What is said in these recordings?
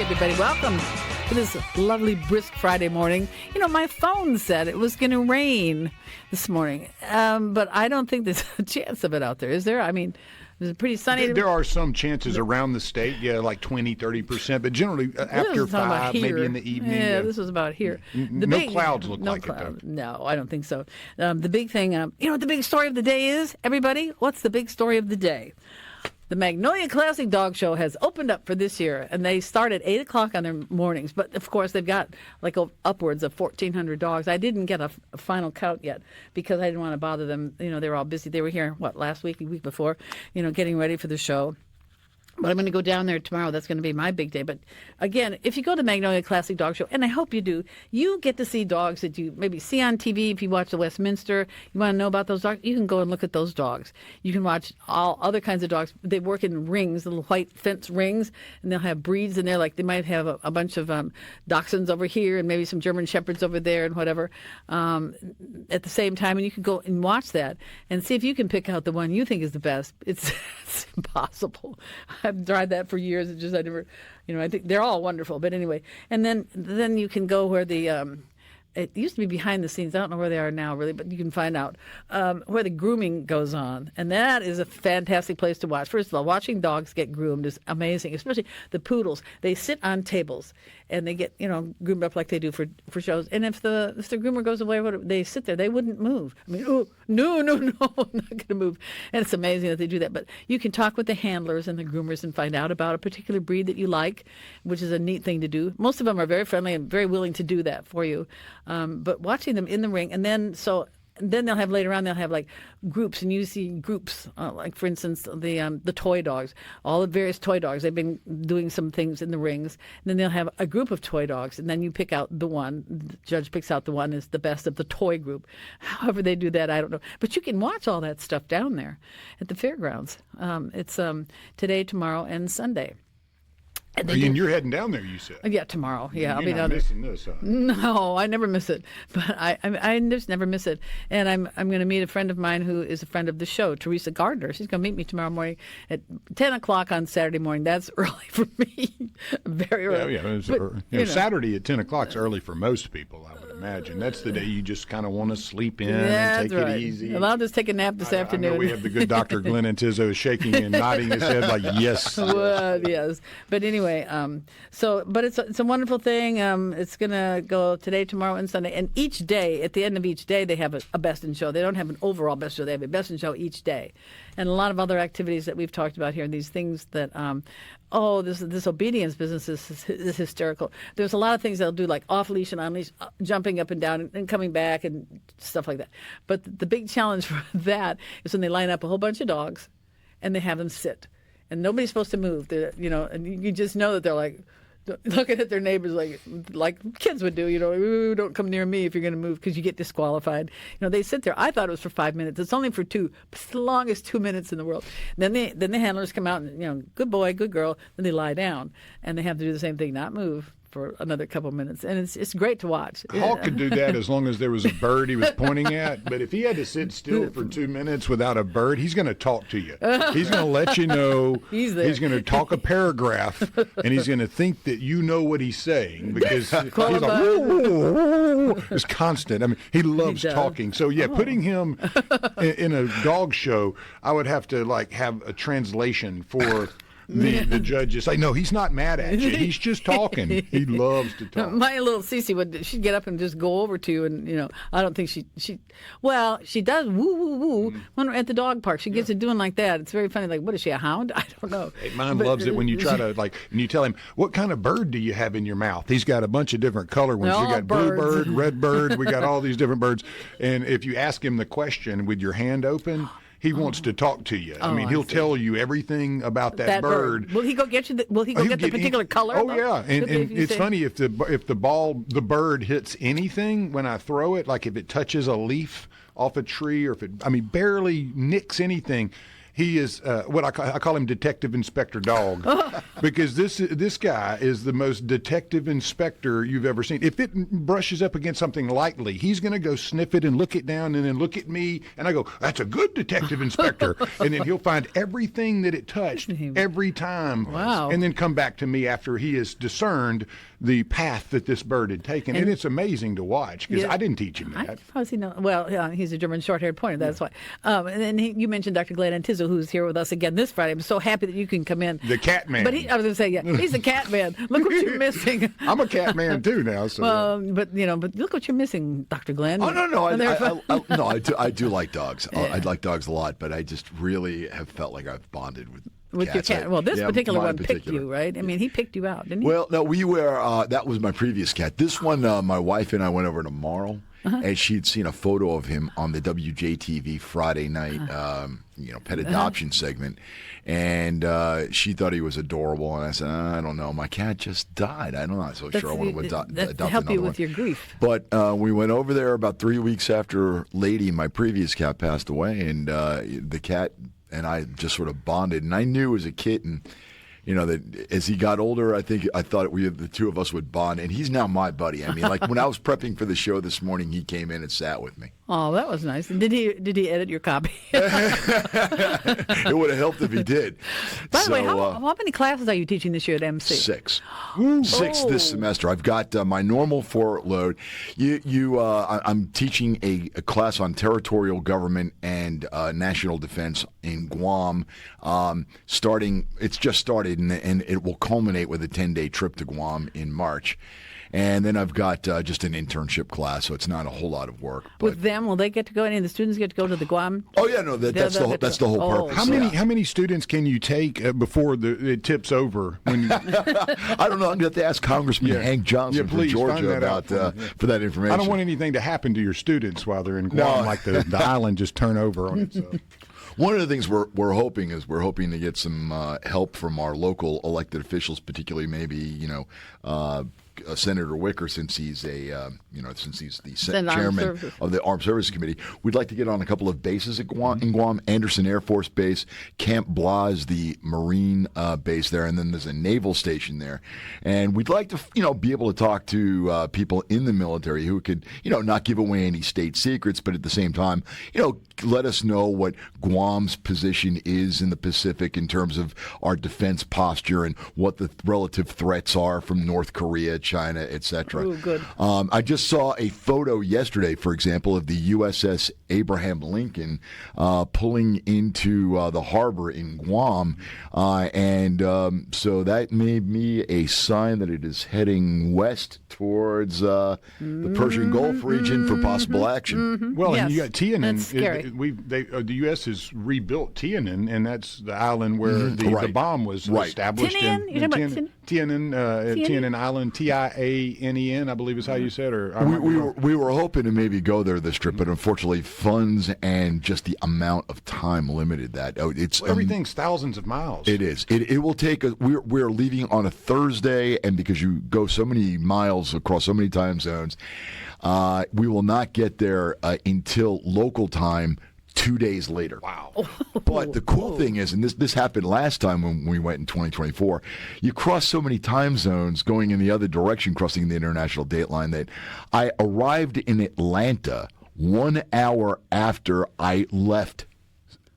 Everybody, welcome to this lovely, brisk Friday morning. You know, my phone said it was going to rain this morning, but I don't think there's a chance of it out there, is there? I mean, is it pretty sunny? There are some chances around the state, like 20, 30%, but generally after 5, maybe in the evening. Yeah, this was about here. No clouds look like it, though. No, I don't think so. The big thing, you know what the big story of the day is, everybody? What's the big story of the day? The Magnolia Classic Dog Show has opened up for this year, and they start at 8 o'clock on their mornings. But, of course, they've got like upwards of 1,400 dogs. I didn't get a final count yet because I didn't want to bother them. You know, they were all busy. They were here, last week, the week before, you know, getting ready for the show. But I'm going to go down there tomorrow. That's going to be my big day. But again, if you go to Magnolia Classic Dog Show, and I hope you do, you get to see dogs that you maybe see on TV. If you watch the Westminster, you want to know about those dogs, you can go and look at those dogs. You can watch all other kinds of dogs. They work in rings, little white fence rings, and they'll have breeds in there. Like they might have a bunch of dachshunds over here and maybe some German shepherds over there and whatever at the same time. And you can go and watch that and see if you can pick out the one you think is the best. It's impossible. I've tried that for years. It's just I never, you know. I think they're all wonderful, but anyway. And then you can go where the it used to be behind the scenes. I don't know where they are now, really, but you can find out where the grooming goes on, and that is a fantastic place to watch. First of all, watching dogs get groomed is amazing, especially the poodles. They sit on tables and they get groomed up like they do for shows. And if the groomer goes away, they sit there. They wouldn't move. I mean, oh no, I'm not going to move. And it's amazing that they do that. But you can talk with the handlers and the groomers and find out about a particular breed that you like, which is a neat thing to do. Most of them are very friendly and very willing to do that for you. But watching them in the ring, and then they'll have later on, they'll have like groups, and you see groups, like for instance, the toy dogs, all the various toy dogs. They've been doing some things in the rings, and then they'll have a group of toy dogs, and then you pick out the one, the judge picks out the one is the best of the toy group. However they do that, I don't know. But you can watch all that stuff down there at the fairgrounds. It's today, tomorrow, and Sunday. And you're heading down there, you said? Yeah, tomorrow. Yeah, I'll be down there. You're not missing this, huh? No, I never miss it. But I just never miss it. And I'm going to meet a friend of mine who is a friend of the show, Teresa Gardner. She's going to meet me tomorrow morning at 10 o'clock on Saturday morning. That's early for me. Very early. Yeah. Saturday at 10 o'clock is early for most people, I would imagine. That's the day you just kind of want to sleep in and take it easy. Well, I'll just take a nap this afternoon. I know we have the good Dr. Glenn Antizzo shaking and nodding his head like, yes. Well, yes. But anyway, but it's a wonderful thing. It's going to go today, tomorrow, and Sunday. And each day, at the end of each day, they have a best in show. They don't have an overall best show. They have a best in show each day. And a lot of other activities that we've talked about here, these things that, this obedience business is hysterical. There's a lot of things they'll do, like off-leash and on-leash, jumping up and down and coming back and stuff like that. But the big challenge for that is when they line up a whole bunch of dogs and they have them sit. And nobody's supposed to move. And you just know that they're like looking at their neighbors like kids would do. Ooh, don't come near me if you're going to move because you get disqualified. They sit there. I thought it was for 5 minutes. It's only for 2. It's the longest 2 minutes in the world. Then the handlers come out and good boy, good girl. Then they lie down and they have to do the same thing, not move for another couple minutes, and it's great to watch. Hawk could do that as long as there was a bird he was pointing at, but if he had to sit still for 2 minutes without a bird, he's going to talk to you. He's going to let you know. He's going to talk a paragraph, and he's going to think that you know what he's saying because he's like, it's constant. I mean, he loves talking. So, putting him in a dog show, I would have to have a translation for the judge is like, no, he's not mad at you. He's just talking. He loves to talk. My little Cece she'd get up and just go over to you, and I don't think she does woo woo woo when we're at the dog park. She gets to doing like that. It's very funny. Like, what is she, a hound? I don't know. Hey, mine loves it when you try to and you tell him, what kind of bird do you have in your mouth? He's got a bunch of different color ones. We got blue bird, red bird. We got all these different birds. And if you ask him the question with your hand open, he wants to talk to you. I mean, he'll tell you everything about that bird. Will he go get you? Will he go get the particular color? Oh yeah, and it's funny if the bird hits anything when I throw it, like if it touches a leaf off a tree or if it barely nicks anything. He is what I call him Detective Inspector Dog, because this guy is the most detective inspector you've ever seen. If it brushes up against something lightly, he's going to go sniff it and look it down and then look at me, and I go, "That's a good detective inspector," and then he'll find everything that it touched every time, and then come back to me after he has discerned the path that this bird had taken, and it's amazing to watch because I didn't teach him that. How does he know? Well, he's a German short-haired pointer. That's why. And then you mentioned Dr. Glenn Antizzo, who's here with us again this Friday. I'm so happy that you can come in. The cat man. But I was going to say, he's a cat man. Look what you're missing. I'm a cat man too now. So. But look what you're missing, Dr. Glenn. Oh no, I do like dogs. I like dogs a lot, but I just really have felt like I've bonded with cats. Your cat. Well, this particular one picked you, right? I mean, he picked you out, didn't he? Well, no, we were. That was my previous cat. This one, my wife and I went over to Marl, and she'd seen a photo of him on the WJTV Friday night, pet adoption segment, and she thought he was adorable. And I said, I don't know, my cat just died. I'm not so sure I want to adopt another one. To help you with your grief. But we went over there about 3 weeks after Lady, my previous cat, passed away, and the cat and I just sort of bonded. And I knew as a kitten, that as he got older, I thought the two of us would bond. And he's now my buddy. I mean, like when I was prepping for the show this morning, he came in and sat with me. Oh, that was nice. And did he edit your copy? It would have helped if he did. By the way, how many classes are you teaching this year at MC? 6. 6 this semester. I've got my normal 4 load. I'm teaching a class on territorial government and national defense in Guam. It's just started, and it will culminate with a 10-day trip to Guam in March. And then I've got just an internship class, so it's not a whole lot of work. With them, will they get to go? Any of the students get to go to the Guam? Oh yeah, no, that's the whole purpose. How many students can you take before it tips over? When I don't know. I'm going to have to ask Congressman Hank Johnson from Georgia about for that information. I don't want anything to happen to your students while they're in Guam, like the island just turn over on itself. One of the things we're hoping to get some help from our local elected officials, particularly maybe Senator Wicker, since he's the chairman of the Armed Services Committee. We'd like to get on a couple of bases in Guam. Anderson Air Force Base, Camp Blas, the Marine base there, and then there's a naval station there. And we'd like to, be able to talk to people in the military who could, not give away any state secrets, but at the same time, let us know what Guam's position is in the Pacific in terms of our defense posture and what the relative threats are from North Korea, China, etc. Ooh, good. I just saw a photo yesterday, for example, of the USS Abraham Lincoln pulling into the harbor in Guam, and so that made me a sign that it is heading west towards the Persian Gulf region for possible action. Well, and you got Tianann. That's scary. The U.S. has rebuilt Tianann, and that's the island where the bomb was established. Tianann? Tianann Island, Tianen, I believe is how you said. We were hoping to maybe go there this trip, but unfortunately, funds and just the amount of time limited that. Everything's thousands of miles. It is. It will take. We're leaving on a Thursday, and because you go so many miles across so many time zones, we will not get there until local time 2 days later. Wow. But the cool thing is, and this happened last time when we went in 2024, you cross so many time zones going in the other direction, crossing the international date line, that I arrived in Atlanta 1 hour after I left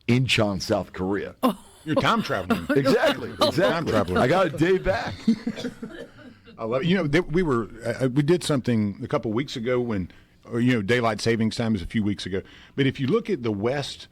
Incheon, South Korea. Oh. You're time traveling. Exactly. Time traveling. I got a day back. I love it. We did something a couple weeks ago when, daylight savings time is a few weeks ago. But if you look at the west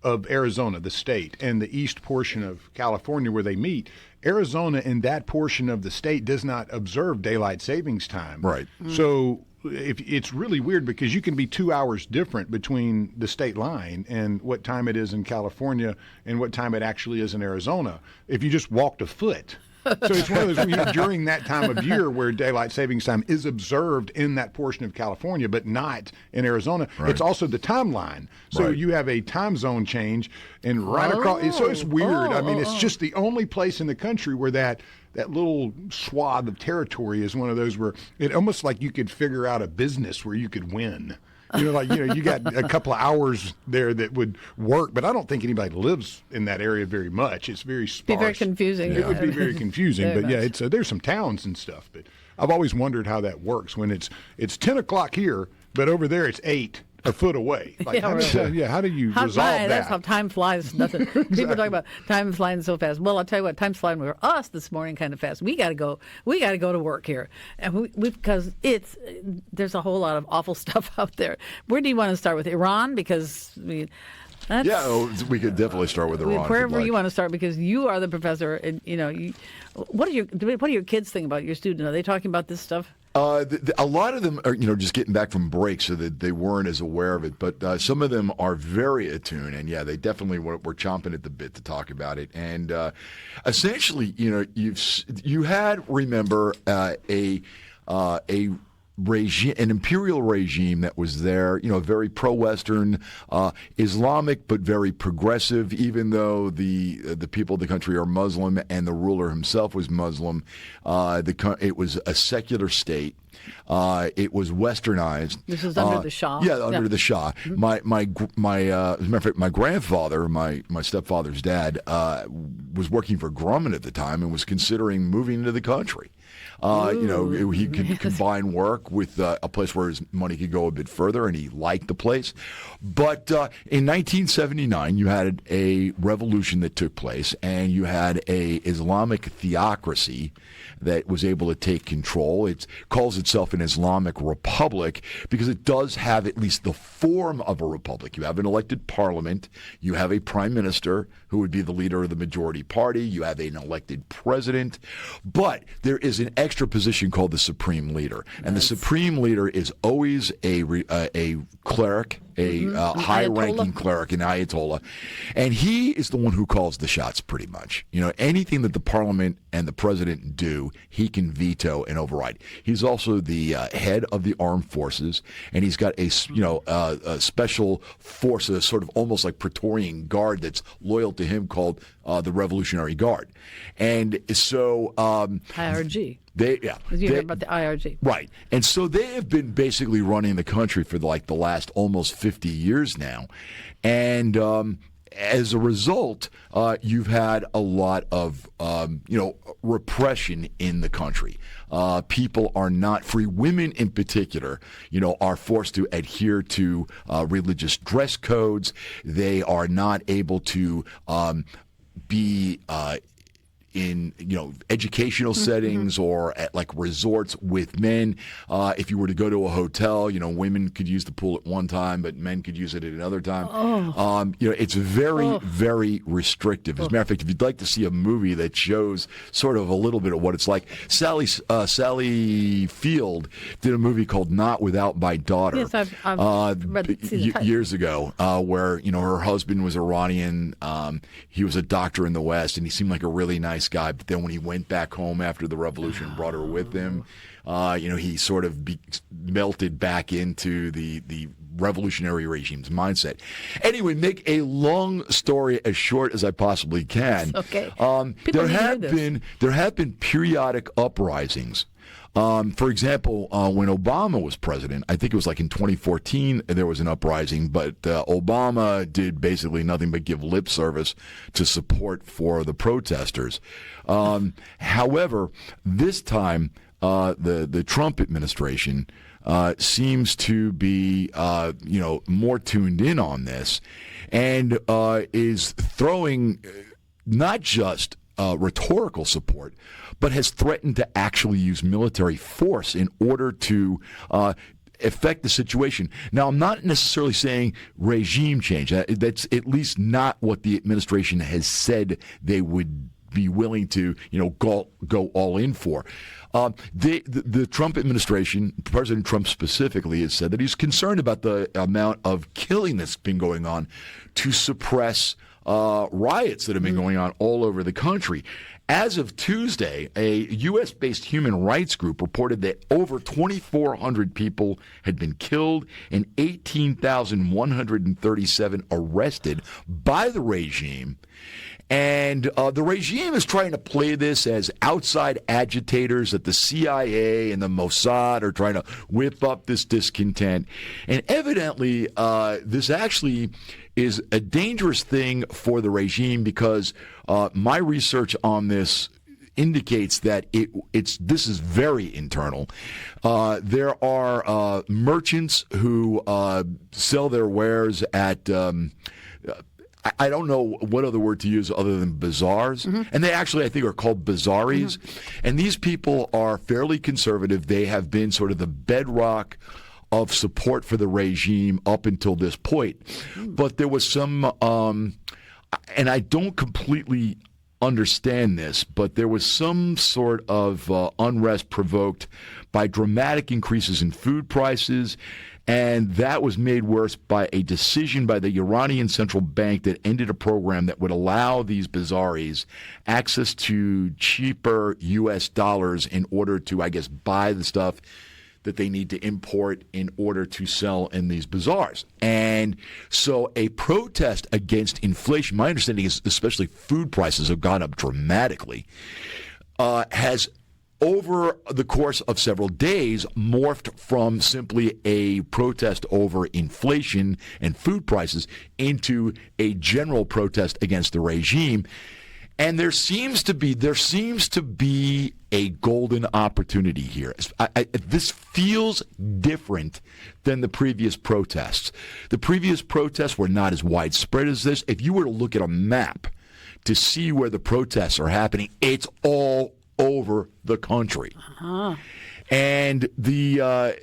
of Arizona, the state, and the east portion of California where they meet, Arizona in that portion of the state does not observe daylight savings time. Right. So it's really weird because you can be 2 hours different between the state line and what time it is in California and what time it actually is in Arizona if you just walked a foot. So it's one of those, during that time of year where daylight savings time is observed in that portion of California, but not in Arizona. Right. It's also the timeline. So you have a time zone change, and across. So it's weird. It's just the only place in the country where that little swath of territory is one of those where it almost like you could figure out a business where you could win. You got a couple of hours there that would work, but I don't think anybody lives in that area very much. It's very sparse. Be very confusing. It would be very confusing, Very but yeah, much. there's some towns and stuff. But I've always wondered how that works when it's 10 o'clock here, but over there it's 8 a foot away. Like, Yeah, how do you resolve that? That's how time flies. Nothing. People talk about time flying so fast. Well, I'll tell you what, time's flying for us this morning kind of fast. We got to go. We got to go to work here, and because there's a whole lot of awful stuff out there. Where do you want to start with Iran? Because we could definitely start with Iran. Wherever you want to start, because you are the professor, and what do your kids think about your student? Are they talking about this stuff? A lot of them are, just getting back from break, so that they weren't as aware of it. But some of them are very attuned, and yeah, they definitely were chomping at the bit to talk about it. And essentially, you had a regime, an imperial regime that was there, very pro-Western, Islamic, but very progressive. Even though the people of the country are Muslim and the ruler himself was Muslim, it was a secular state. It was westernized. This is under the Shah. Yeah, under the Shah. Mm-hmm. As a matter of fact, my grandfather, my stepfather's dad, was working for Grumman at the time and was considering moving into the country. He could combine work with a place where his money could go a bit further, and he liked the place. But in 1979, you had a revolution that took place, and you had a Islamic theocracy that was able to take control. It calls itself an Islamic republic because it does have at least the form of a republic. You have an elected parliament. You have a prime minister who would be the leader of the majority party. You have an elected president. But there is an extra position called the supreme leader. And the supreme leader is always a cleric, a high-ranking cleric, an ayatollah. And he is the one who calls the shots pretty much. Anything that the parliament and the president do, he can veto and override. He's also the head of the armed forces, and he's got a special force, a sort of almost like Praetorian Guard that's loyal to him called the Revolutionary Guard. And so... IRG. You heard about the IRG. Right. And so they have been basically running the country for the last almost 50 years now. And as a result, you've had a lot of, repression in the country. People are not free. Women in particular, are forced to adhere to religious dress codes. They are not able to be in educational settings or at resorts with men. If you were to go to a hotel, women could use the pool at one time, but men could use it at another time. It's very, very restrictive. As a matter of fact, if you'd like to see a movie that shows sort of a little bit of what it's like, Sally Field did a movie called Not Without My Daughter. Yes, I've read years ago, where her husband was Iranian. He was a doctor in the West, and he seemed like a really nice guy, but then when he went back home after the revolution and brought her with him, he sort of melted back into the revolutionary regime's mindset. Anyway, make a long story as short as I possibly can. Okay. There have been periodic uprisings. For example, when Obama was president, I think it was in 2014, there was an uprising, but Obama did basically nothing but give lip service to support for the protesters. However, this time, the Trump administration seems to be, more tuned in on this and is throwing not just rhetorical support, but has threatened to actually use military force in order to affect the situation. Now, I'm not necessarily saying regime change. That's at least not what the administration has said they would be willing to, go all in for. The Trump administration, President Trump specifically, has said that he's concerned about the amount of killing that's been going on to suppress riots that have been going on all over the country. As of Tuesday, a U.S.-based human rights group reported that over 2,400 people had been killed and 18,137 arrested by the regime. And the regime is trying to play this as outside agitators, that the CIA and the Mossad are trying to whip up this discontent. And evidently, this actually is a dangerous thing for the regime, because my research on this indicates that this is very internal. There are merchants who sell their wares at I don't know what other word to use other than bazaars. And they actually, I think, are called bazaries. And these people are fairly conservative. They have been sort of the bedrock of support for the regime up until this point. But there was some, and I don't completely understand this, but there was some sort of unrest provoked by dramatic increases in food prices, and that was made worse by a decision by the Iranian central bank that ended a program that would allow these bazaris access to cheaper U.S. dollars in order to, I guess, buy the stuff that they need to import in order to sell in these bazaars. And so a protest against inflation, my understanding is especially food prices have gone up dramatically, has over the course of several days morphed from simply a protest over inflation and food prices into a general protest against the regime. And there seems to be a golden opportunity here. This feels different than the previous protests. The previous protests were not as widespread as this. If you were to look at a map to see where the protests are happening, it's all over the country. And there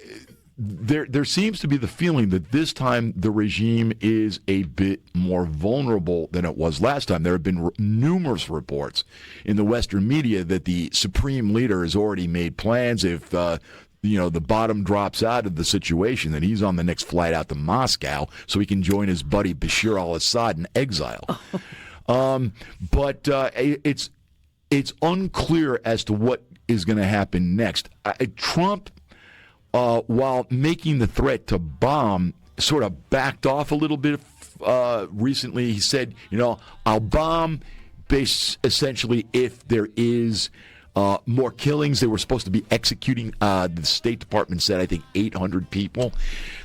seems to be the feeling that this time the regime is a bit more vulnerable than it was last time. There have been numerous reports in the Western media that the supreme leader has already made plans if the bottom drops out of the situation, that he's on the next flight out to Moscow so he can join his buddy Bashir al-Assad in exile. But it's unclear as to what is going to happen next. Trump, while making the threat to bomb, sort of backed off a little bit recently. He said, I'll bomb essentially if there is more killings. They were supposed to be executing, the State Department said, I think, 800 people.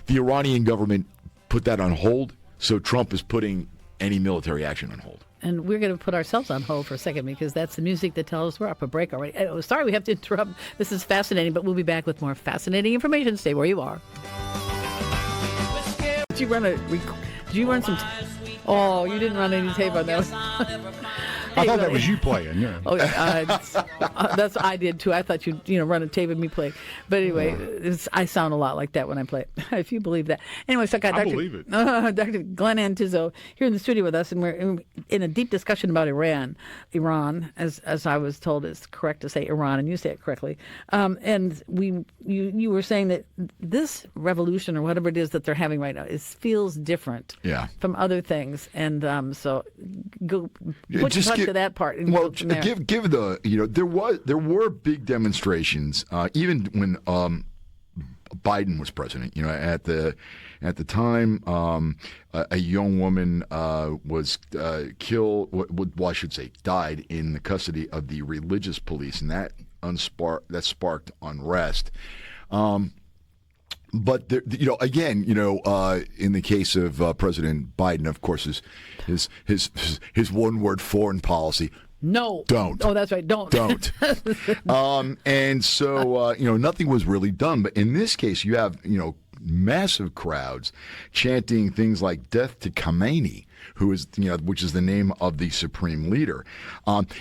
The Iranian government put that on hold, so Trump is putting any military action on hold. And we're going to put ourselves on hold for a second because that's the music that tells us we're up a break already. Oh, sorry, we have to interrupt. This is fascinating, but we'll be back with more fascinating information. Stay where you are. Did you run some? Oh, you didn't run any tape on that. I thought that was you playing. Yeah. Oh, that's what I did too. I thought you'd run a tape of me playing. But anyway, I sound a lot like that when I play, if you believe that. Anyway, so I got believe it. Dr. Glenn Antizzo here in the studio with us, and we're in a deep discussion about Iran, as I was told it's correct to say Iran, and you say it correctly. And you were saying that this revolution or whatever it is that they're having right now feels different from other things, and so go put your to that part. Well, give the there were big demonstrations even when Biden was president. At the time, a young woman was killed. Well, I should say, died in the custody of the religious police, and that sparked unrest. But there, again, in the case of President Biden, of course, his one-word foreign policy. No. Don't. Oh, that's right. Don't. And so, nothing was really done. But in this case, you have, massive crowds chanting things like "Death to Khamenei," who is, which is the name of the supreme leader.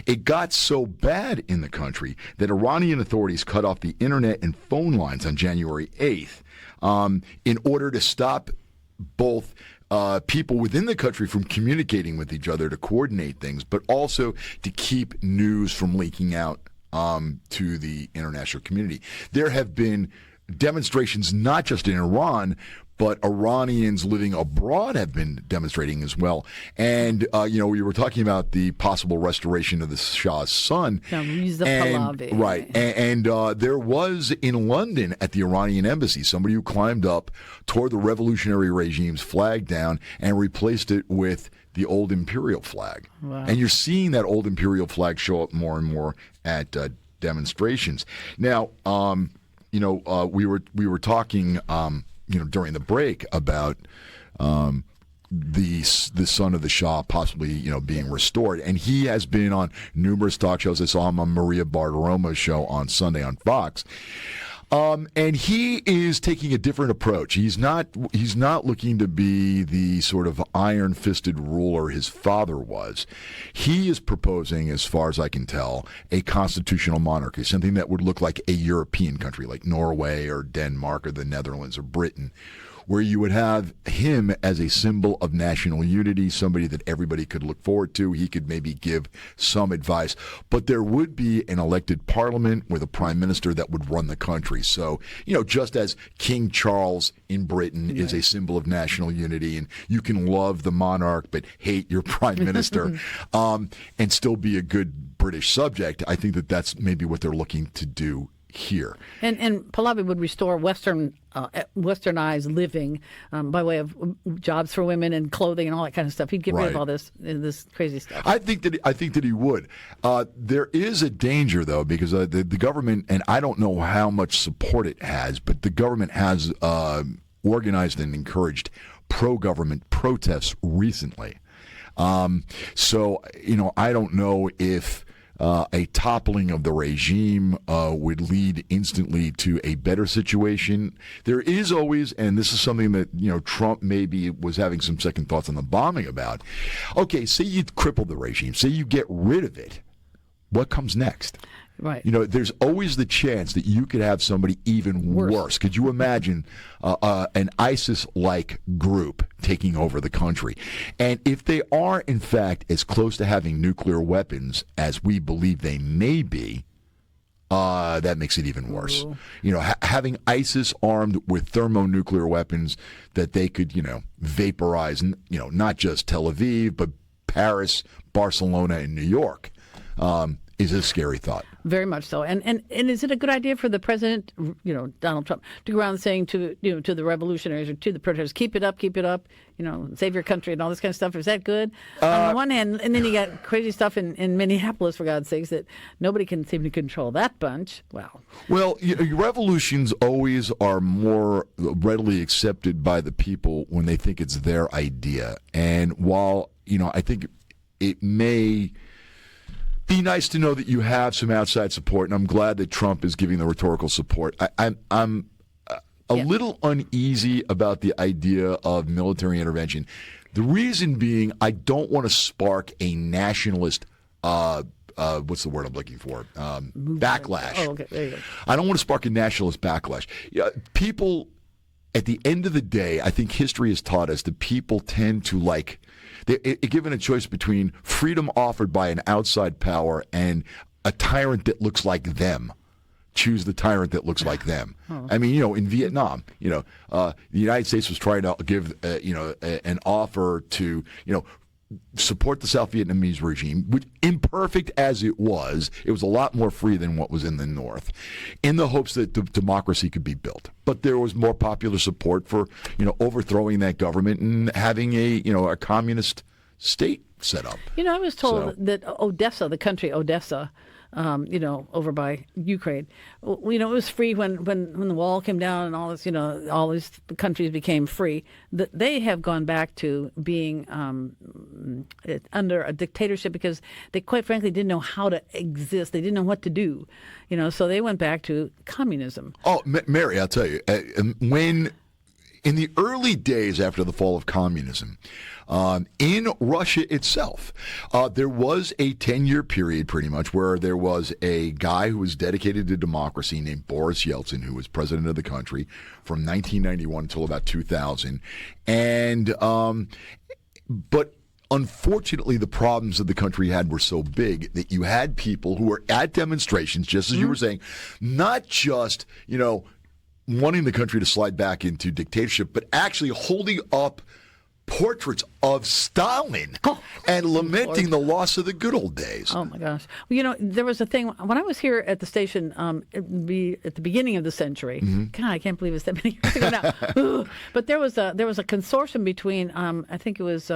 It got so bad in the country that Iranian authorities cut off the internet and phone lines on January 8th in order to stop both people within the country from communicating with each other to coordinate things, but also to keep news from leaking out to the international community. There have been demonstrations not just in Iran, but Iranians living abroad have been demonstrating as well. And, we were talking about the possible restoration of the Shah's son. Reza Pahlavi. Right. And there was in London at the Iranian embassy somebody who climbed up, tore the revolutionary regime's flag down, and replaced it with the old imperial flag. Wow. And you're seeing that old imperial flag show up more and more at demonstrations. Now, we were talking, during the break about the son of the Shah possibly, being restored, and he has been on numerous talk shows. I saw him on Maria Bartiromo's show on Sunday on Fox. And he is taking a different approach. He's not looking to be the sort of iron-fisted ruler his father was. He is proposing, as far as I can tell, a constitutional monarchy, something that would look like a European country, like Norway or Denmark or the Netherlands or Britain, where you would have him as a symbol of national unity, somebody that everybody could look forward to. He could maybe give some advice, but there would be an elected parliament with a prime minister that would run the country. So, just as King Charles in Britain is a symbol of national unity, and you can love the monarch but hate your prime minister and still be a good British subject, I think that that's maybe what they're looking to do here. And Pahlavi would restore westernized living by way of jobs for women and clothing and all that kind of stuff. He'd get rid of all this crazy stuff. I think that he would. There is a danger, though, because the government, and I don't know how much support it has, but the government has organized and encouraged pro-government protests recently. So, I don't know if a toppling of the regime would lead instantly to a better situation. There is always, and this is something that Trump maybe was having some second thoughts on the bombing about. Okay, say you cripple the regime, say you get rid of it. What comes next? Right. There's always the chance that you could have somebody even worse. Could you imagine an ISIS-like group taking over the country? And if they are, in fact, as close to having nuclear weapons as we believe they may be, that makes it even worse. Having ISIS armed with thermonuclear weapons that they could, vaporize, not just Tel Aviv, but Paris, Barcelona, and New York. Is a scary thought. Very much so. And is it a good idea for the president, Donald Trump, to go around saying to the revolutionaries or to the protesters, keep it up, save your country and all this kind of stuff? Is that good? On the one hand, and then you got crazy stuff in Minneapolis, for God's sakes, that nobody can seem to control that bunch. Well, revolutions always are more readily accepted by the people when they think it's their idea. And while, I think it may be nice to know that you have some outside support, and I'm glad that Trump is giving the rhetorical support. I'm a little uneasy about the idea of military intervention. The reason being, I don't want to spark a nationalist, what's the word I'm looking for? Backlash. Oh, okay. There you go. I don't want to spark a nationalist backlash. People, at the end of the day, I think history has taught us that people tend to given a choice between freedom offered by an outside power and a tyrant that looks like them, choose the tyrant that looks like them. I mean, in Vietnam, the United States was trying to give, an offer to, support the South Vietnamese regime, which, imperfect as it was a lot more free than what was in the North, in the hopes that democracy could be built. But there was more popular support for, overthrowing that government and having a communist state set up. I was told that Odessa, the country Odessa, over by Ukraine, it was free when the wall came down and all this, all these countries became free. That they have gone back to being under a dictatorship because they, quite frankly, didn't know how to exist. They didn't know what to do, so they went back to communism. Oh, Mary, I'll tell you, in the early days after the fall of communism, in Russia itself, there was a 10-year period pretty much where there was a guy who was dedicated to democracy named Boris Yeltsin, who was president of the country from 1991 until about 2000. And but unfortunately, the problems that the country had were so big that you had people who were at demonstrations, just as you were saying, not just, wanting the country to slide back into dictatorship, but actually holding up portraits of Stalin and lamenting the loss of the good old days. Oh my gosh! Well, there was a thing when I was here at the station at the beginning of the century. God, I can't believe it's that many years ago now. But there was a consortium between I think it was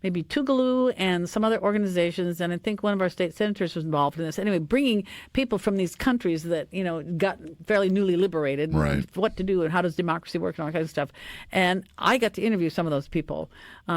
maybe Tuvalu and some other organizations, and I think one of our state senators was involved in this. Anyway, bringing people from these countries that got fairly newly liberated, right, what to do and how does democracy work and all that kind of stuff. And I got to interview some of those people.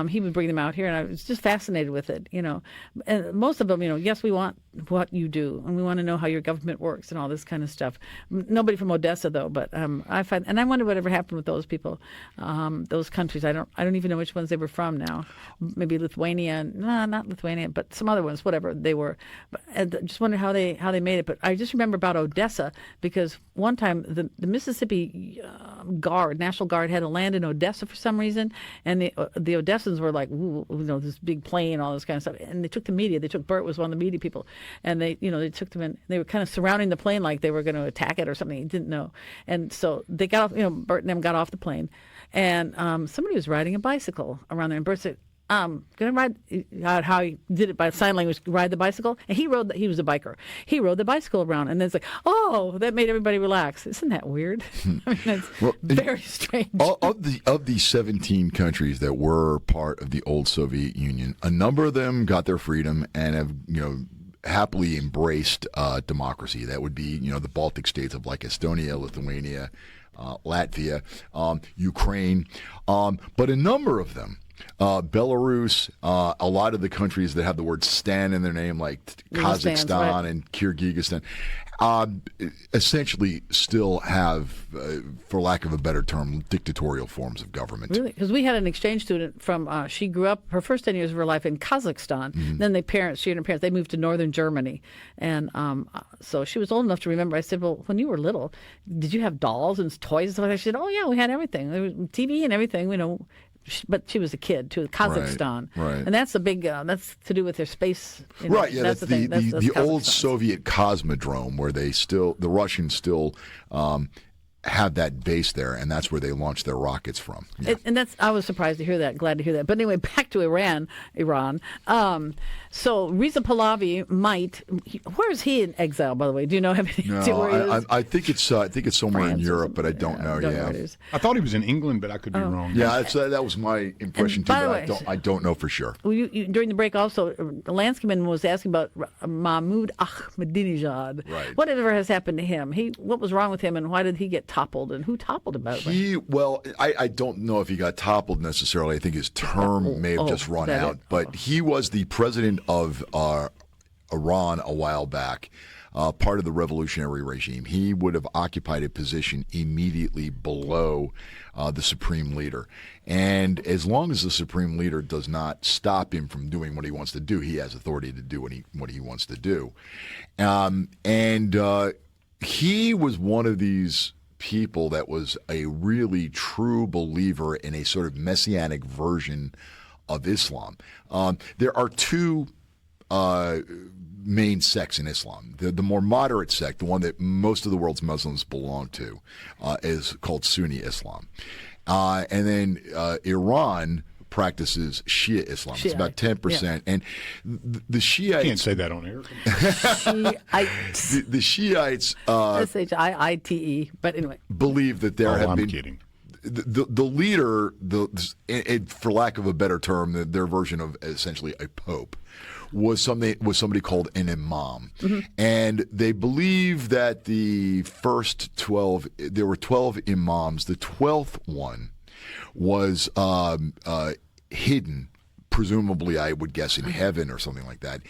He would bring them out here, and I was just fascinated with it. And most of them, yes, we want what you do, and we want to know how your government works and all this kind of stuff. Nobody from Odessa, though, but I wonder whatever happened with those people, those countries. I don't even know which ones they were from now. Maybe Lithuania, no, not Lithuania, but some other ones, whatever they were. But I just wonder how they made it. But I just remember about Odessa because one time the Mississippi National Guard had to land in Odessa for some reason, and the Odessans were like, ooh, this big plane, all this kind of stuff. And they took the media. They took Bert was one of the media people, and they took them in. They were kind of surrounding the plane like they were going to attack it or something. He didn't know, and so they got off. Bert and them got off the plane, and somebody was riding a bicycle around there, and Bert said, gonna ride how he did it by sign language, ride the bicycle, and he was a biker. He rode the bicycle around, and then it's like, oh, that made everybody relax. Isn't that weird? I mean, that's very strange. Of the 17 countries that were part of the old Soviet Union, a number of them got their freedom and have happily embraced democracy. That would be the Baltic states of like Estonia, Lithuania, Latvia, Ukraine, but a number of them. Belarus, a lot of the countries that have the word Stan in their name, like Kazakhstan and Kyrgyzstan, essentially still have, for lack of a better term, dictatorial forms of government. Really? Because we had an exchange student from, she grew up, her first 10 years of her life in Kazakhstan. Then she and her parents, they moved to northern Germany. And so she was old enough to remember. I said, well, when you were little, did you have dolls and toys and stuff like that? She said, oh, yeah, we had everything. There was TV and everything, but she was a kid too, Kazakhstan, right. And that's a big. That's to do with their space. Right. Yeah. That's the thing. The old Soviet Cosmodrome, where the Russians still have that base there, and that's where they launch their rockets from. Yeah. And I was surprised to hear that. Glad to hear that. But anyway, back to Iran. So Reza Pahlavi where is he in exile? By the way, do you know where he is? I think it's somewhere France in Europe, but I don't know. I thought he was in England, but I could be wrong. Yeah, that was my impression too. But I don't know for sure. Well, during the break, also, the landscapeman was asking about Mahmoud Ahmadinejad. Right. Whatever has happened to him? What was wrong with him, and why did he get toppled, and who toppled him? I don't know if he got toppled necessarily. I think his term may have just run out. But he was the president of Iran a while back, part of the revolutionary regime. He would have occupied a position immediately below the supreme leader. And as long as the supreme leader does not stop him from doing what he wants to do, he has authority to do what he wants to do. He was one of these people that was a really true believer in a sort of messianic version of Islam. There are two main sects in Islam. The more moderate sect, the one that most of the world's Muslims belong to, is called Sunni Islam. And then Iran practices Shia Islam. It's about 10%. Yeah. And the Shiites... You can't say that on air. The Shiites... S-H-I-I-T-E. But anyway. Believe that there have been... I'm kidding. The leader, for lack of a better term, their version of essentially a pope, was somebody called an imam. And they believe that the first 12... There were 12 imams. The 12th one was hidden, presumably, I would guess, in heaven or something like that,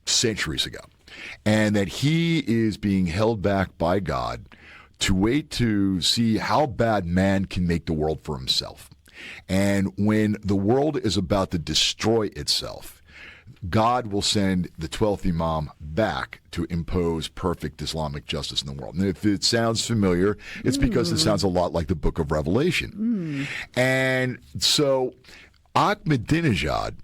centuries ago. And that he is being held back by God to wait to see how bad man can make the world for himself. And when the world is about to destroy itself, God will send the 12th Imam back to impose perfect Islamic justice in the world. And if it sounds familiar, it's because it sounds a lot like the book of Revelation. And so Ahmadinejad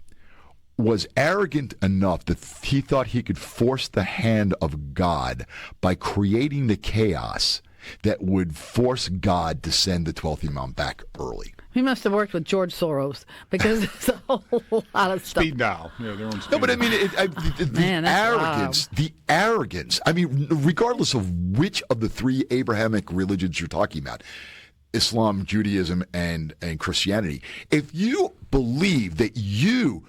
was arrogant enough that he thought he could force the hand of God by creating the chaos that would force God to send the 12th Imam back early. He must have worked with George Soros because there's a whole lot of stuff. Speed dial. Yeah, they're on speed No, but I dial. mean, Man, that's the arrogance. I mean, regardless of which of the three Abrahamic religions you're talking about, Islam, Judaism, and Christianity, if you believe that you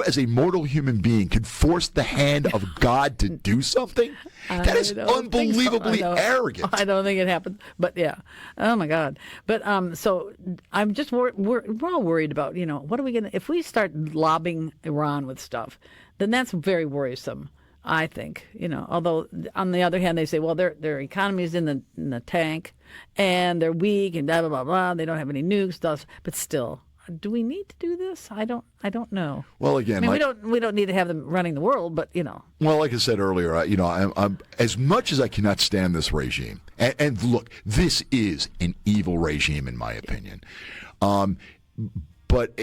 as a mortal human being could force the hand of God to do something, that is unbelievably arrogant. I don't think it happens, but yeah. Oh my God. But so I'm just we're all worried about, what are we gonna, if we start lobbing Iran with stuff, then that's very worrisome. I think, although on the other hand, they say, well, their economy is in the tank and they're weak and blah, blah, blah, blah. They don't have any nukes, stuff. But still, do we need to do this? I don't know. Well, again, we don't need to have them running the world, but, Well, like I said earlier, I'm as much as I cannot stand this regime, and look, this is an evil regime in my opinion. But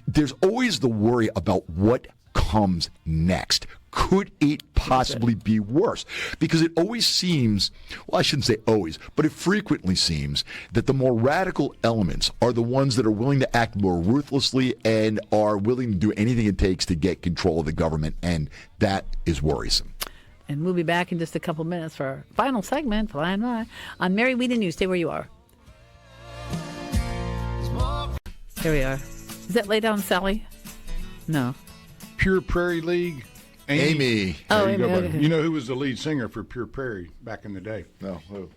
there's always the worry about what comes next. Could it possibly be worse? Because it always seems, well, I shouldn't say always, but it frequently seems that the more radical elements are the ones that are willing to act more ruthlessly and are willing to do anything it takes to get control of the government, and that is worrisome. And we'll be back in just a couple minutes for our final segment, Flying By, on Mary Wieden You. Stay where you are. Here we are. Is that Lay Down Sally? No. Pure Prairie League. Amy. Oh, There you Amy. go, buddy. Okay. You know who was the lead singer for Pure Prairie back in the day? No, who?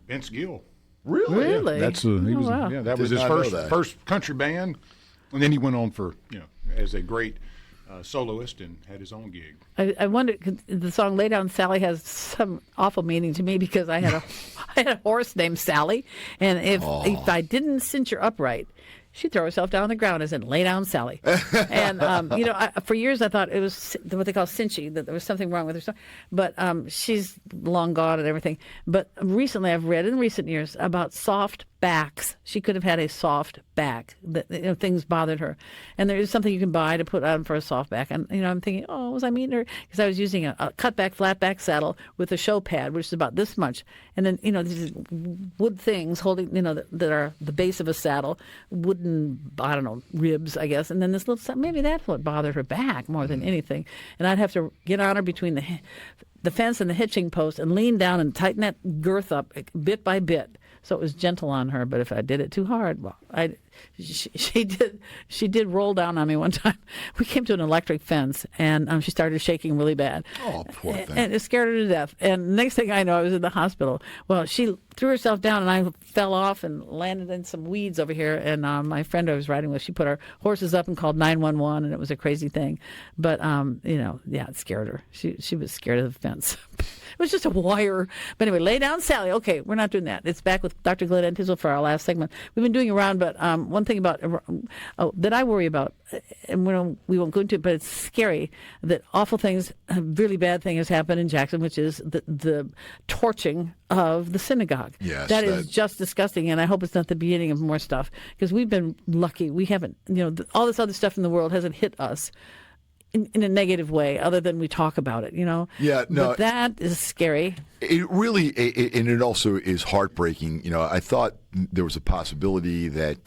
Vince Gill. Really? That's he was. wow. Yeah, that Did was his not know that. first country band, and then he went on for as a great soloist and had his own gig. I wonder, 'cause the song "Lay Down Sally" has some awful meaning to me because I had a horse named Sally, and if I didn't cinch her upright, she'd throw herself down on the ground as in "Lay Down Sally." And for years I thought it was what they call cinchy, that there was something wrong with her. But she's long gone and everything. But recently I've read in recent years about soft backs. She could have had a soft back. That things bothered her, and there is something you can buy to put on for a soft back. And I'm thinking, was I mean to her? Because I was using a cutback flat back saddle with a show pad, which is about this much, and then these wood things holding that are the base of a saddle, wooden ribs, I guess, and then this little maybe that's what bothered her back more than anything. And I'd have to get on her between the fence and the hitching post and lean down and tighten that girth up bit by bit. So it was gentle on her, but if I did it too hard, well, she did roll down on me one time. We came to an electric fence, and she started shaking really bad. Oh, poor thing. And it scared her to death. And next thing I know, I was in the hospital. Well, she threw herself down, and I fell off and landed in some weeds over here. And my friend I was riding with, she put our horses up and called 911, and it was a crazy thing. But, it scared her. She was scared of the fence. It was just a wire. But anyway, Lay Down Sally. Okay, we're not doing that. It's back with Dr. Glenn Antizzo for our last segment. We've been doing around, but one thing about that I worry about, and we won't go into it, but it's scary that awful things, a really bad thing has happened in Jackson, which is the torching of the synagogue. Yes, that is just disgusting, and I hope it's not the beginning of more stuff, because we've been lucky. We haven't, all this other stuff in the world hasn't hit us in a negative way, other than we talk about it, Yeah, no. But that is scary. It really, and it also is heartbreaking. I thought there was a possibility that,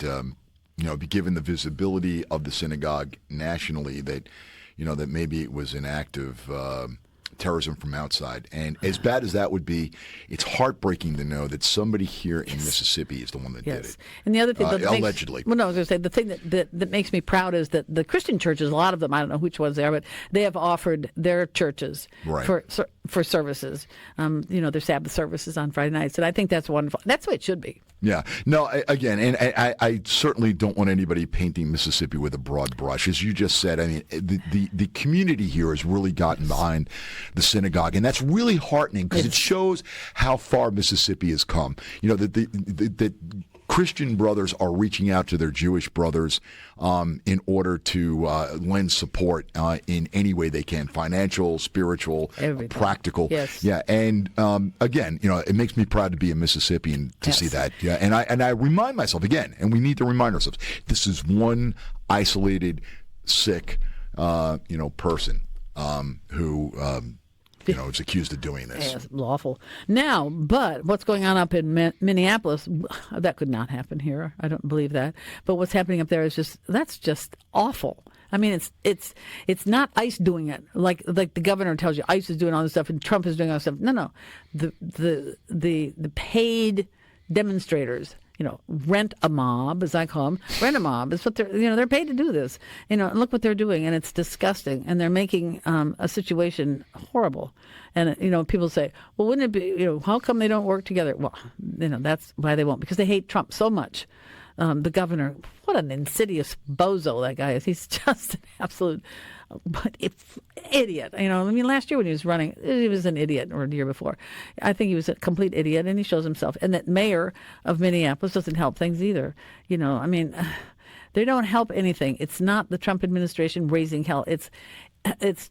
given the visibility of the synagogue nationally, that, that maybe it was an act of terrorism from outside. And as bad as that would be, it's heartbreaking to know that somebody here in Mississippi is the one that did it. And the other thing, allegedly. I was going to say, the thing that makes me proud is that the Christian churches, a lot of them, I don't know which ones they are, but they have offered their churches for services. Their Sabbath services on Friday nights, and I think that's wonderful. That's the way it should be. Yeah. No, again, and I certainly don't want anybody painting Mississippi with a broad brush. As you just said, I mean, the community here has really gotten behind the synagogue, and that's really heartening because it shows how far Mississippi has come. That Christian brothers are reaching out to their Jewish brothers in order to lend support in any way they can, financial, spiritual, practical. Yes. Yeah, and again, it makes me proud to be a Mississippian to see that. Yeah, and I remind myself again, and we need to remind ourselves, this is one isolated, sick, person who is accused of doing this. Yeah, it's lawful. Now, but what's going on up in Minneapolis, that could not happen here. I don't believe that. But what's happening up there is that's just awful. I mean, it's not ICE doing it like the governor tells you ICE is doing all this stuff and Trump is doing all this stuff. No, the paid demonstrators, rent a mob, as I call them. Rent a mob is what they're paid to do this. And look what they're doing, and it's disgusting. And they're making a situation horrible. And people say, well, wouldn't it be? How come they don't work together? Well, that's why they won't, because they hate Trump so much. The governor, what an insidious bozo that guy is. He's just an absolute idiot. Last year when he was running, he was an idiot, or the year before. I think he was a complete idiot, and he shows himself. And that mayor of Minneapolis doesn't help things either. They don't help anything. It's not the Trump administration raising hell. It's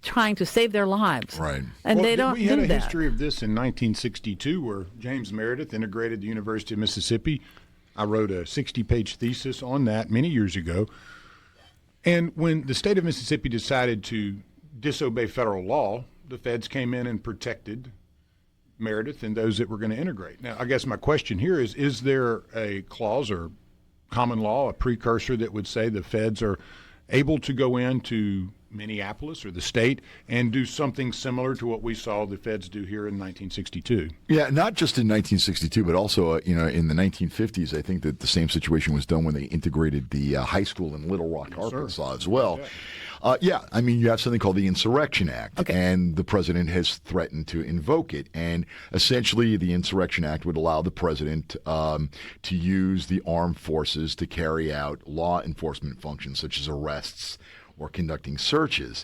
trying to save their lives. Right. And they don't do that. We had a history of this in 1962 where James Meredith integrated the University of Mississippi. I wrote a 60-page thesis on that many years ago. And when the state of Mississippi decided to disobey federal law, the feds came in and protected Meredith and those that were going to integrate. Now, I guess my question here is there a clause or common law, a precursor that would say the feds are able to go into Minneapolis or the state and do something similar to what we saw the feds do here in 1962? Yeah, not just in 1962, but also in the 1950s. I think that the same situation was done when they integrated the high school in Little Rock, Arkansas, as well. You have something called the Insurrection Act, and the president has threatened to invoke it. And essentially, the Insurrection Act would allow the president to use the armed forces to carry out law enforcement functions such as arrests or conducting searches.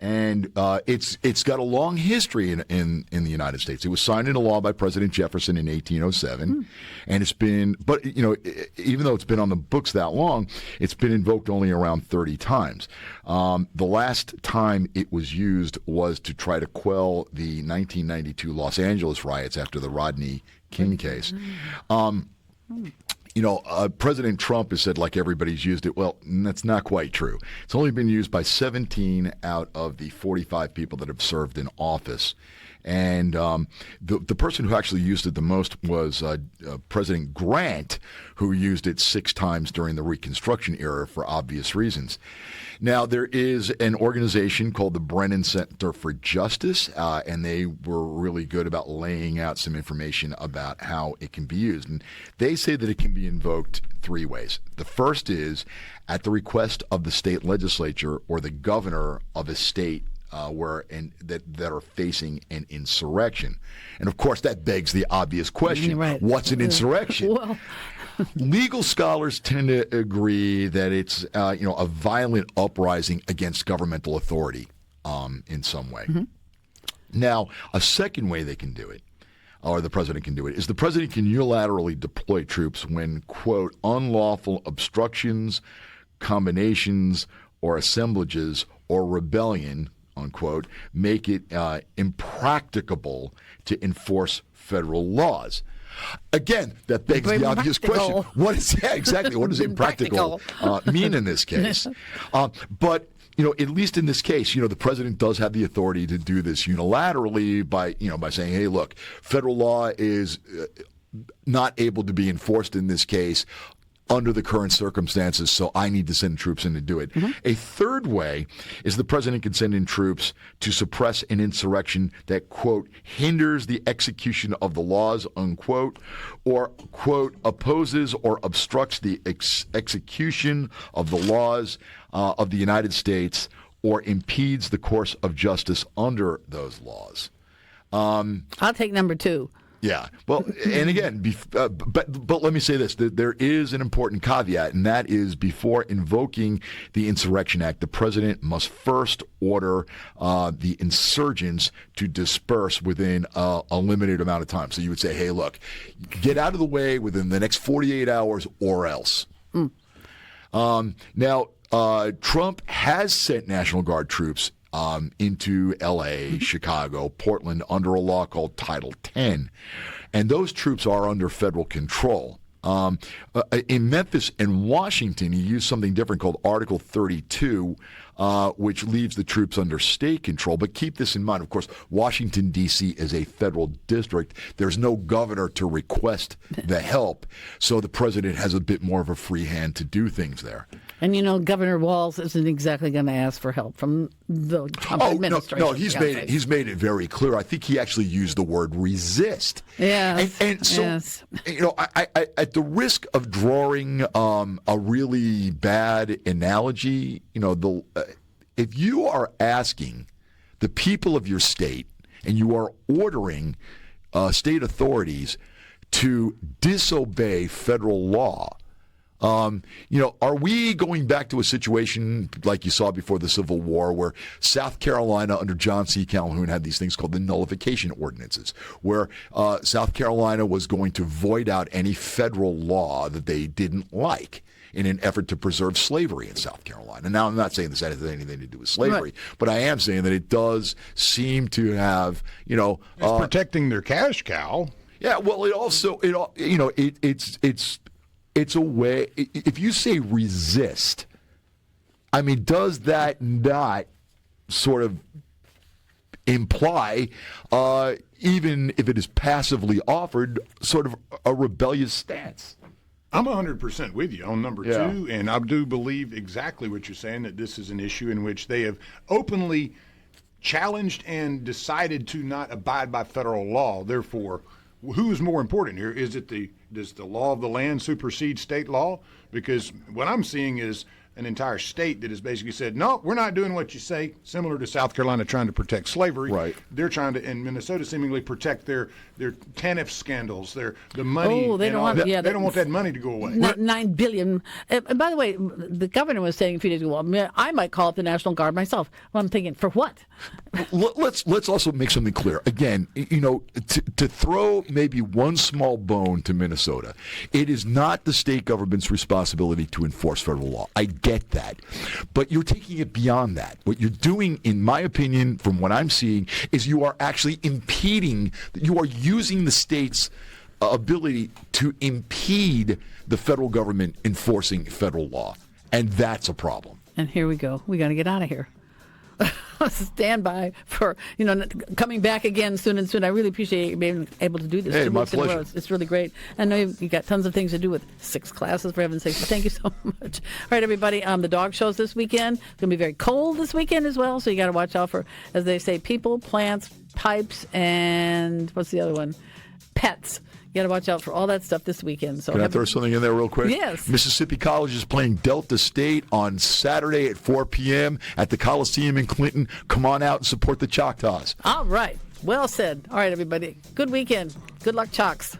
And it's got a long history in the United States. It was signed into law by President Jefferson in 1807, and it's been, but even though it's been on the books that long, it's been invoked only around 30 times. The last time it was used was to try to quell the 1992 Los Angeles riots after the Rodney King case. President Trump has said, like, everybody's used it. Well, that's not quite true. It's only been used by 17 out of the 45 people that have served in office. And the person who actually used it the most was President Grant, who used it 6 times during the Reconstruction era for obvious reasons. Now, there is an organization called the Brennan Center for Justice, and they were really good about laying out some information about how it can be used. And they say that it can be invoked 3 ways. The first is at the request of the state legislature or the governor of a state that are facing an insurrection. And of course, that begs the obvious question: what's an insurrection? Well, legal scholars tend to agree that it's a violent uprising against governmental authority in some way. Now, a second way they can do it, or the president can do it, is the president can unilaterally deploy troops when, quote, unlawful obstructions, combinations, or assemblages or rebellion, unquote, make it impracticable to enforce federal laws. Again, that begs the obvious question: what does impractical mean in this case? But at least in this case, the president does have the authority to do this unilaterally by saying, "Hey, look, federal law is not able to be enforced in this case under the current circumstances, so I need to send troops in to do it." A third way is the president can send in troops to suppress an insurrection that, quote, hinders the execution of the laws, unquote, or, quote, opposes or obstructs the execution of the laws of the United States or impedes the course of justice under those laws. I'll take number 2. Yeah. Well, and again, but let me say this: there is an important caveat, and that is before invoking the Insurrection Act, the president must first order the insurgents to disperse within a limited amount of time. So you would say, "Hey, look, get out of the way within the next 48 hours, or else." Now, Trump has sent National Guard troops into L.A., Chicago, Portland under a law called Title 10. And those troops are under federal control. In Memphis and Washington, he used something different called Article 32, which leaves the troops under state control. But keep this in mind. Of course, Washington, D.C. is a federal district. There's no governor to request the help, so the president has a bit more of a free hand to do things there. And, Governor Walz isn't exactly going to ask for help from the Trump administration. No, he's made it very clear. I think he actually used the word resist. Yes. And so, yes. I at the risk of drawing a really bad analogy, if you are asking the people of your state and you are ordering state authorities to disobey federal law, are we going back to a situation like you saw before the Civil War where South Carolina under John C. Calhoun had these things called the nullification ordinances, where South Carolina was going to void out any federal law that they didn't like in an effort to preserve slavery in South Carolina? Now, I'm not saying this has anything to do with slavery, but I am saying that it does seem to have, it's protecting their cash cow. Yeah, well, it's a way. If you say resist, I mean, does that not sort of imply, even if it is passively offered, sort of a rebellious stance? I'm 100% with you on number two, and I do believe exactly what you're saying, that this is an issue in which they have openly challenged and decided to not abide by federal law. Therefore, who is more important here? Does the law of the land supersede state law? Because what I'm seeing is an entire state that has basically said, no, we're not doing what you say, similar to South Carolina trying to protect slavery. Right. They're trying to, in Minnesota, seemingly protect their TANF scandals, the money. Oh, they don't want they don't want that money to go away. $9 billion. And by the way, the governor was saying a few days ago, well, I might call up the National Guard myself. Well, I'm thinking, for what? Let's also make something clear. Again, to throw maybe one small bone to Minnesota, it is not the state government's responsibility to enforce federal law. I get that. But you're taking it beyond that. What you're doing, in my opinion, from what I'm seeing, is you are actually impeding, you are using the state's ability to impede the federal government enforcing federal law. And that's a problem. And here we go. We got to get out of here. Stand by for coming back again soon and soon. I really appreciate you being able to do this. Hey, my pleasure. It's really great. I know you got tons of things to do with 6 classes, for heaven's sake. So thank you so much. All right, everybody. The dog shows this weekend. It's going to be very cold this weekend as well. So you got to watch out for, as they say, people, plants, pipes, and what's the other one? Pets. You got to watch out for all that stuff this weekend. So can I throw something in there real quick? Yes. Mississippi College is playing Delta State on Saturday at 4 p.m. at the Coliseum in Clinton. Come on out and support the Choctaws. All right. Well said. All right, everybody. Good weekend. Good luck, Chalks.